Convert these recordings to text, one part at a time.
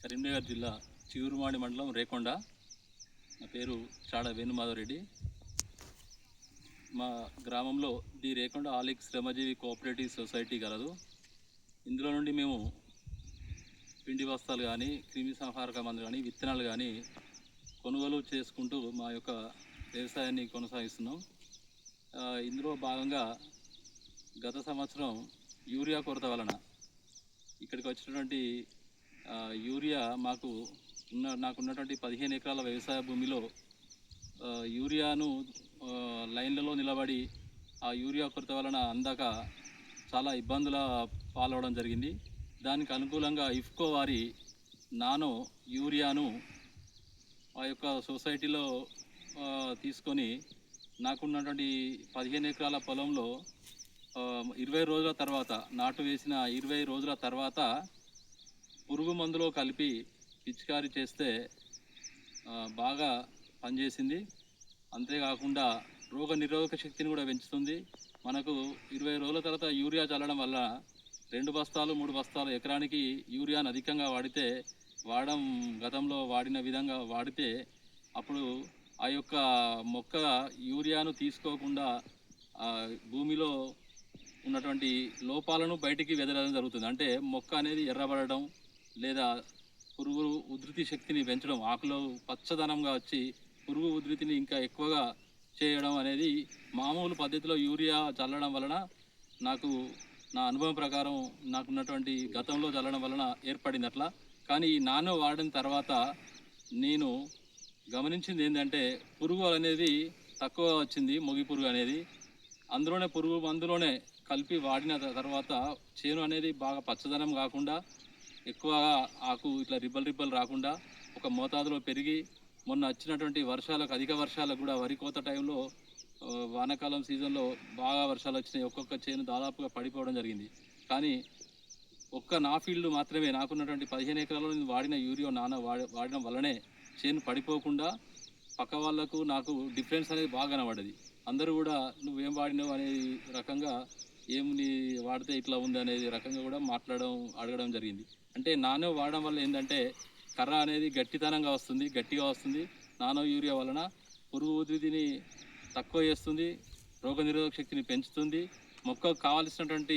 కరీంనగర్ జిల్లా చిగురుమాడి మండలం రేకొండ. నా పేరు చాడ వేణుమాధవరెడ్డి. మా గ్రామంలో the Rekonda ఆలిక్ Shramjeevi cooperative society గలదు. ఇందులో నుండి మేము పిండి బస్తాలు కానీ, క్రిమి సంహారక మందులు కానీ, విత్తనాలు కానీ కొనుగోలు చేసుకుంటూ మా యొక్క వ్యవసాయాన్ని కొనసాగిస్తున్నాం. ఇందులో భాగంగా గత సంవత్సరం యూరియా కొరత వలన ఇక్కడికి వచ్చినటువంటి యూరియా నాకున్నటువంటి 15 ఎకరాల వ్యవసాయ భూమిలో యూరియాను లైన్లలో నిలబడి ఆ యూరియా కొరత వలన అందక చాలా ఇబ్బందుల పాలవడం జరిగింది. దానికి అనుకూలంగా ఇఫ్కో వారి నానో యూరియాను ఆ యొక్క సొసైటీలో తీసుకొని నాకున్నటువంటి 15 ఎకరాల పొలంలో 20 రోజుల తర్వాత, నాటు వేసిన 20 రోజుల తర్వాత పురుగు మందులో కలిపి పిచికారీ చేస్తే బాగా పనిచేసింది. అంతేకాకుండా రోగ నిరోధక శక్తిని కూడా పెంచుతుంది. మనకు 20 రోజుల తర్వాత యూరియా చల్లడం వల్ల 2 బస్తాలు 3 బస్తాలు ఎకరానికి యూరియాను అధికంగా వాడితే, గతంలో వాడిన విధంగా వాడితే అప్పుడు ఆ యొక్క మొక్క యూరియాను తీసుకోకుండా భూమిలో ఉన్నటువంటి లోపాలను బయటికి వెదలడం జరుగుతుంది. అంటే మొక్క అనేది ఎర్రబడడం లేదా పురుగు ఉధృతి శక్తిని పెంచడం, ఆకులో పచ్చదనంగా వచ్చి పురుగు ఉధృతిని ఇంకా ఎక్కువగా చేయడం అనేది మామూలు పద్ధతిలో యూరియా చల్లడం వలన నా అనుభవం ప్రకారం నాకున్నటువంటి గతంలో చల్లడం వలన ఏర్పడింది అట్లా. కానీ ఈ నానో వాడిన తర్వాత నేను గమనించింది ఏంటంటే పురుగు అనేది తక్కువ వచ్చింది. మొగి పురుగు అనేది అందులోనే కలిపి వాడిన తర్వాత చేను అనేది బాగా పచ్చదనం కాకుండా, ఎక్కువగా ఆకు ఇట్లా రిబ్బలు రాకుండా ఒక మోతాదులో పెరిగి, మొన్న వచ్చినటువంటి అధిక వర్షాలకు కూడా వరి కోత టైంలో వానాకాలం సీజన్లో బాగా వర్షాలు వచ్చినాయి. ఒక్కొక్క చేను దాదాపుగా పడిపోవడం జరిగింది. కానీ నా ఫీల్డ్ మాత్రమే, నాకున్నటువంటి 15 ఎకరాల్లో నేను వాడిన యూరియా వాడడం వల్లనే చేను పడిపోకుండా పక్క వాళ్లకు నాకు డిఫరెన్స్ అనేది బాగా కనబడ్డది. అందరూ కూడా నువ్వేం వాడినావు అనే రకంగా, ఏమి వాడితే ఇట్లా ఉంది అనేది రకంగా కూడా అడగడం జరిగింది. అంటే నానో వాడడం వల్ల ఏంటంటే కర్ర అనేది గట్టిగా వస్తుంది. నానో యూరియా వలన పురుగు ఉధృతిని తక్కువ చేస్తుంది, రోగనిరోధక శక్తిని పెంచుతుంది, మొక్కకు కావాల్సినటువంటి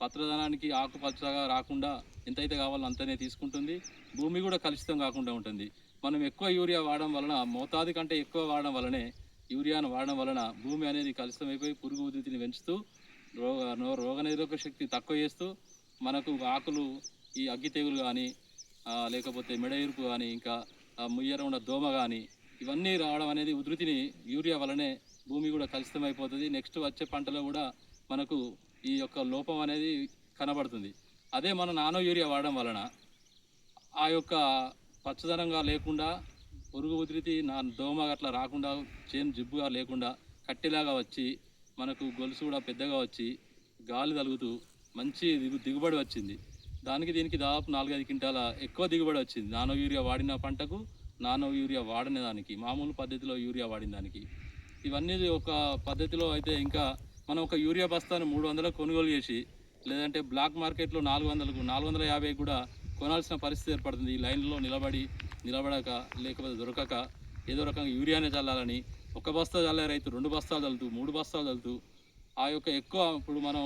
పత్రధనానికి ఆకుపచ్చగా రాకుండా ఎంతైతే కావాలో అంతనే తీసుకుంటుంది, భూమి కూడా కలుషితం కాకుండా ఉంటుంది. మనం ఎక్కువ యూరియా వాడడం వలన, మోతాదు కంటే ఎక్కువ వాడడం వలనే యూరియాను వాడడం వలన భూమి అనేది కలుషితమైపోయి పురుగు ఉధృతిని పెంచుతూ రోగనిరోధక శక్తి తక్కువ చేస్తూ మనకు ఆకులు ఈ అగ్గి తెగులు కానీ, లేకపోతే మెడ ఇరుపు కానీ, ఇంకా ముయ్యర ఉన్న దోమ కానీ, ఇవన్నీ రావడం అనేది ఉధృతిని యూరియా వలనే భూమి కూడా కలుషితమైపోతుంది. నెక్స్ట్ వచ్చే పంటలో కూడా మనకు ఈ యొక్క లోపం అనేది కనబడుతుంది. అదే మన నానో యూరియా వాడడం వలన ఆ యొక్క పచ్చదనంగా లేకుండా, పురుగు ఉధృతి దోమ అట్లా రాకుండా, చేను జిబ్బుగా లేకుండా కట్టెలాగా వచ్చి, మనకు గొలుసు కూడా పెద్దగా వచ్చి గాలి తగులుతూ మంచి దిగుబడి వచ్చింది. దీనికి దాదాపు 4-5 క్వింటాల ఎక్కువ దిగుబడి వచ్చింది. నానో యూరియా వాడిన పంటకు, నానో యూరియా వాడిన దానికి, మామూలు పద్ధతిలో యూరియా వాడిన దానికి. ఇవన్నీ ఒక పద్ధతిలో అయితే, ఇంకా మనం ఒక యూరియా బస్తాను 300 కొనుగోలు చేసి, లేదంటే బ్లాక్ మార్కెట్లో 400కు 450 కూడా కొనాల్సిన పరిస్థితి ఏర్పడుతుంది. ఈ లైన్లో నిలబడక, లేకపోతే దొరకక ఏదో రకంగా యూరియానే చల్లాలని, ఒక బస్తా చల్లే రైతు 2 బస్తాలు చల్లుతూ, 3 బస్తాలు చల్లుతూ, ఆ యొక్క ఎక్కువ, ఇప్పుడు మనం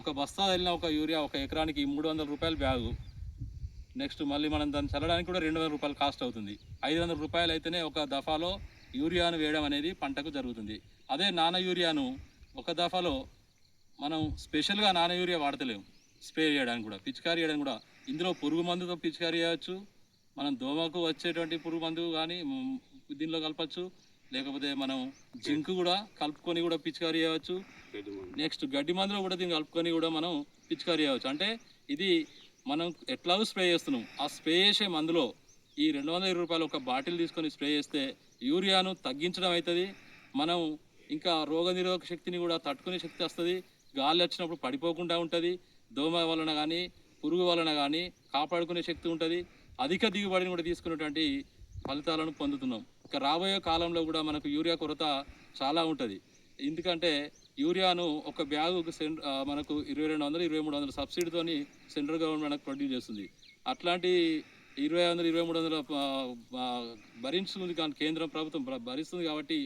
ఒక బస్తా చల్లిన ఒక యూరియా ఒక ఎకరానికి 300 రూపాయల బ్యాగు. నెక్స్ట్ మళ్ళీ మనం దాన్ని చల్లడానికి కూడా 200 రూపాయలు కాస్ట్ అవుతుంది. 500 రూపాయలు అయితేనే ఒక దఫాలో యూరియాను వేయడం అనేది పంటకు జరుగుతుంది. అదే నానో యూరియాను ఒక దఫాలో మనం స్పెషల్గా నానో యూరియా వాడతలేము. స్ప్రే చేయడానికి కూడా, పిచికారీ చేయడానికి కూడా ఇందులో పురుగు మందుతో పిచికారీ చేయవచ్చు. మనం దోమకు వచ్చేటువంటి పురుగు మందు కానీ దీనిలో కలపచ్చు, లేకపోతే మనం జింక్ కూడా కలుపుకొని కూడా పిచికారీ చేయవచ్చు. నెక్స్ట్ గడ్డి మందులో కూడా దీన్ని కలుపుకొని కూడా మనం పిచికారీ చేయవచ్చు. అంటే ఇది మనం ఎట్లాగో స్ప్రే చేస్తున్నాం, ఆ స్ప్రే చేసే మందులో ఈ 220 రూపాయలు ఒక బాటిల్ తీసుకొని స్ప్రే చేస్తే యూరియాను తగ్గించడం అవుతుంది. మనం ఇంకా రోగనిరోధక శక్తిని కూడా తట్టుకునే శక్తి వస్తుంది. గాలి వచ్చినప్పుడు పడిపోకుండా ఉంటుంది. దోమ వలన కానీ, పురుగు వలన కానీ కాపాడుకునే శక్తి ఉంటుంది. అధిక దిగుబడిని కూడా తీసుకునేటువంటి ఫలితాలను పొందుతున్నాం. ఇక రాబోయే కాలంలో కూడా మనకు యూరియా కొరత చాలా ఉంటుంది. ఎందుకంటే యూరియాను ఒక బ్యాగుకు మనకు 2200-2300 సబ్సిడీతోని సెంట్రల్ గవర్నమెంట్ మనకు ప్రొడ్యూస్ చేస్తుంది. అట్లాంటి 2500 2300 భరించుతుంది, కానీ కేంద్రం ప్రభుత్వం భరిస్తుంది కాబట్టి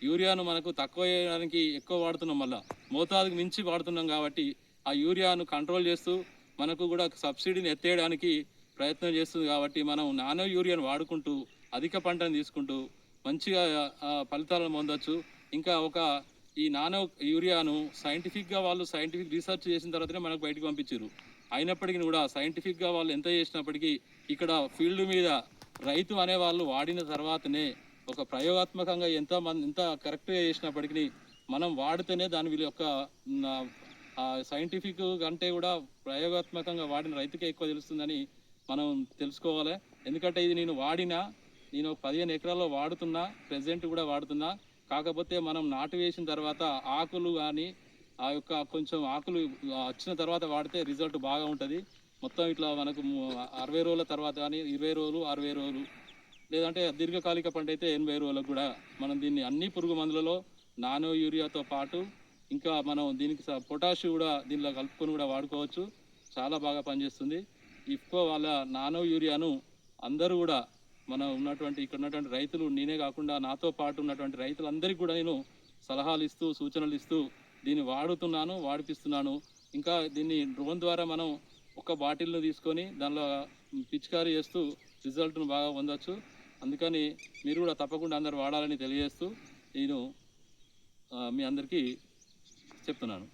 యూరియాను మనకు తక్కువ చేయడానికి ఎక్కువ వాడుతున్నాం, మళ్ళీ మోతాదుకు మించి వాడుతున్నాం కాబట్టి ఆ యూరియాను కంట్రోల్ చేస్తూ మనకు కూడా సబ్సిడీని ఎత్తేయడానికి ప్రయత్నం చేస్తుంది కాబట్టి మనం నానో యూరియాను వాడుకుంటూ అధిక పంటను తీసుకుంటూ మంచిగా ఫలితాలను పొందొచ్చు. ఇంకా ఈ నానో యూరియాను సైంటిఫిక్గా వాళ్ళు సైంటిఫిక్ రీసెర్చ్ చేసిన తర్వాతనే మనకు బయటకు పంపించారు. అయినప్పటికీ కూడా సైంటిఫిక్గా వాళ్ళు ఎంత చేసినప్పటికీ ఇక్కడ ఫీల్డ్ మీద రైతు అనే వాళ్ళు వాడిన తర్వాతనే ఒక ప్రయోగాత్మకంగా ఎంత కరెక్ట్గా చేసినప్పటికీ మనం వాడితేనే దాని వీళ్ళ యొక్క సైంటిఫిక్ కంటే కూడా ప్రయోగాత్మకంగా వాడిన రైతుకే ఎక్కువ తెలుస్తుందని మనం తెలుసుకోవాలి. ఎందుకంటే ఇది నేను 15 ఎకరాల్లో వాడుతున్నా, ప్రెజెంట్ కూడా వాడుతున్నా. కాకపోతే మనం నాటు వేసిన తర్వాత ఆకులు కానీ ఆ యొక్క కొంచెం ఆకులు వచ్చిన తర్వాత వాడితే రిజల్ట్ బాగా ఉంటుంది. మొత్తం ఇట్లా మనకు 60 రోజుల తర్వాత కానీ 20 రోజులు 60 రోజులు, లేదంటే దీర్ఘకాలిక పంట అయితే 80 రోజులకు కూడా మనం దీన్ని అన్ని పురుగు మందులలో నానో యూరియాతో పాటు ఇంకా మనం దీనికి పొటాష్ కూడా దీనిలో కలుపుకొని కూడా వాడుకోవచ్చు. చాలా బాగా పనిచేస్తుంది. ఇఫ్కో వాళ్ళ నానో యూరియాను అందరూ కూడా ఇక్కడ ఉన్నటువంటి రైతులు, నేనే కాకుండా నాతో పాటు ఉన్నటువంటి రైతులందరికీ కూడా నేను సలహాలు ఇస్తూ సూచనలు ఇస్తూ దీన్ని వాడిపిస్తున్నాను. ఇంకా దీన్ని డ్రోన్ ద్వారా మనం ఒక బాటిల్ను తీసుకొని దానిలో పిచికారీ చేస్తూ రిజల్ట్ను బాగా పొందవచ్చు. అందుకని మీరు కూడా తప్పకుండా అందరు వాడాలని తెలియజేస్తూ నేను మీ అందరికీ చెప్తున్నాను.